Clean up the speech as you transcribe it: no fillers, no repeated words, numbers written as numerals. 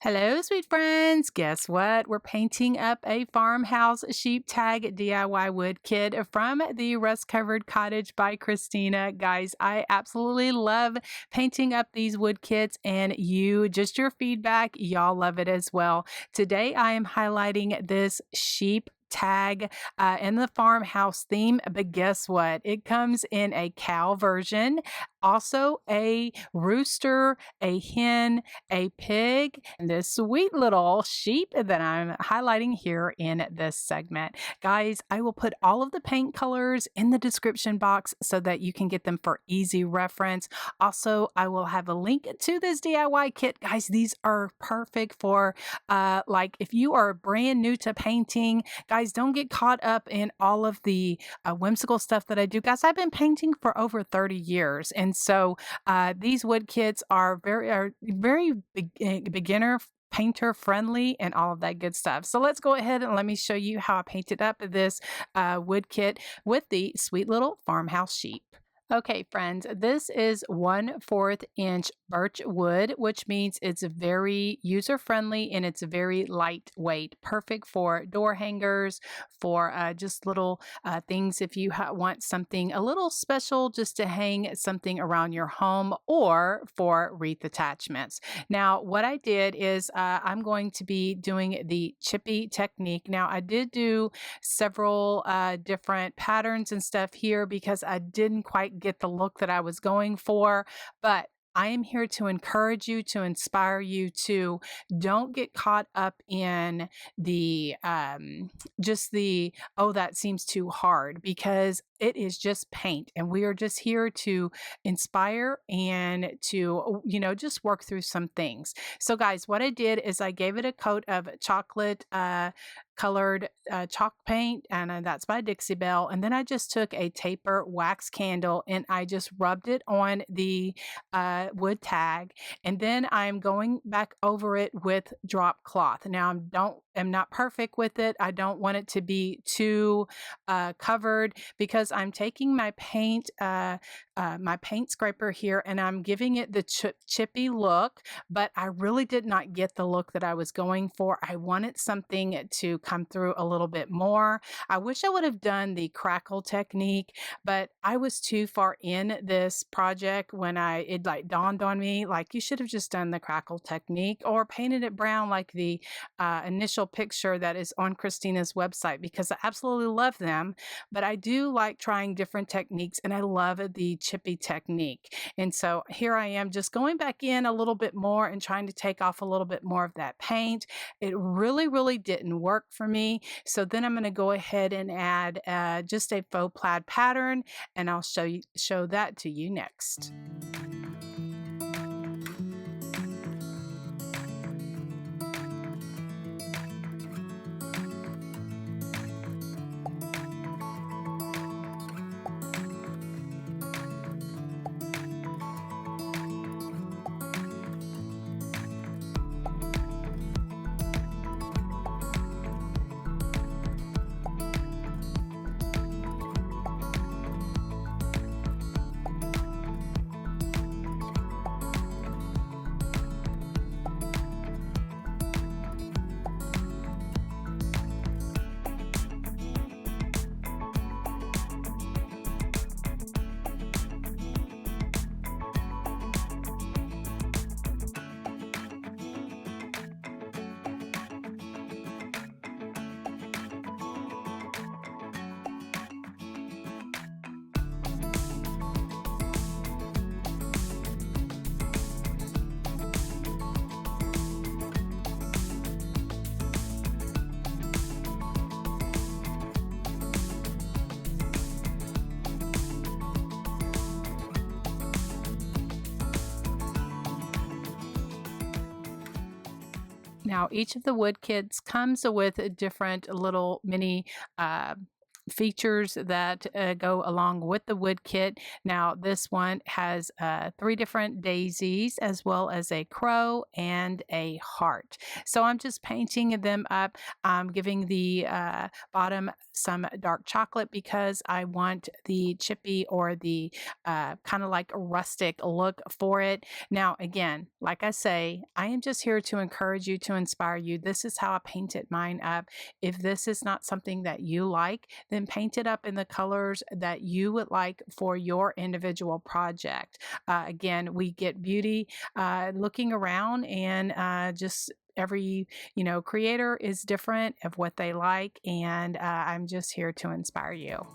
Hello, sweet friends. Guess what? We're painting up a farmhouse sheep tag DIY wood kit from the rust covered cottage by Christina. Guys, I absolutely love painting up these wood kits, and just your feedback, y'all love it as well. Today, I am highlighting this sheep tag in the farmhouse theme, but guess what? It comes in a cow version, also a rooster, a hen, a pig, and this sweet little sheep that I'm highlighting here in this segment. Guys, I will put all of the paint colors in the description box so that you can get them for easy reference. Also, I will have a link to this DIY kit. Guys, these are perfect for like if you are brand new to painting. Guys, don't get caught up in all of the whimsical stuff that I do. Guys, I've been painting for over 30 years. And so these wood kits are very beginner painter friendly and all of that good stuff. So let's go ahead and let me show you how I painted up this wood kit with the sweet little farmhouse sheep. Okay, friends, this is 1/4 inch birch wood, which means it's very user friendly and it's very lightweight, perfect for door hangers, for just little things if you want something a little special just to hang something around your home, or for wreath attachments. Now, what I did is I'm going to be doing the chippy technique. Now, I did do several different patterns and stuff here because I didn't quite get the look that I was going for, but I am here to encourage you, to inspire you to don't get caught up in the oh, that seems too hard, because it is just paint and we are just here to inspire and to, just work through some things. So guys, what I did is I gave it a coat of chocolate colored chalk paint, and that's by Dixie Belle. And then I just took a taper wax candle and I just rubbed it on the wood tag, and then I'm going back over it with drop cloth. Now I'm not perfect with it. I don't want it to be too covered, because I'm taking my paint scraper here and I'm giving it the chippy look, but I really did not get the look that I was going for. I wanted something to come through a little bit more. I wish I would have done the crackle technique, but I was too far in this project when it like dawned on me, like, you should have just done the crackle technique or painted it brown like the initial picture that is on Christina's website, because I absolutely love them. But I do like trying different techniques, and I love the chippy technique. And so here I am just going back in a little bit more and trying to take off a little bit more of that paint. It really, really didn't work for me. So then I'm going to go ahead and add just a faux plaid pattern, and I'll show that to you next. Now, each of the wood kits comes with different little mini features that go along with the wood kit. Now, this one has 3 different daisies, as well as a crow and a heart. So I'm just painting them up. I'm giving the bottom some dark chocolate because I want the chippy or the kind of like rustic look for it. Now, again, like I say, I am just here to encourage you, to inspire you. This is how I painted mine up. If this is not something that you like, then paint it up in the colors that you would like for your individual project. Again, we get beauty looking around, and just every creator is different of what they like, and I'm just here to inspire you.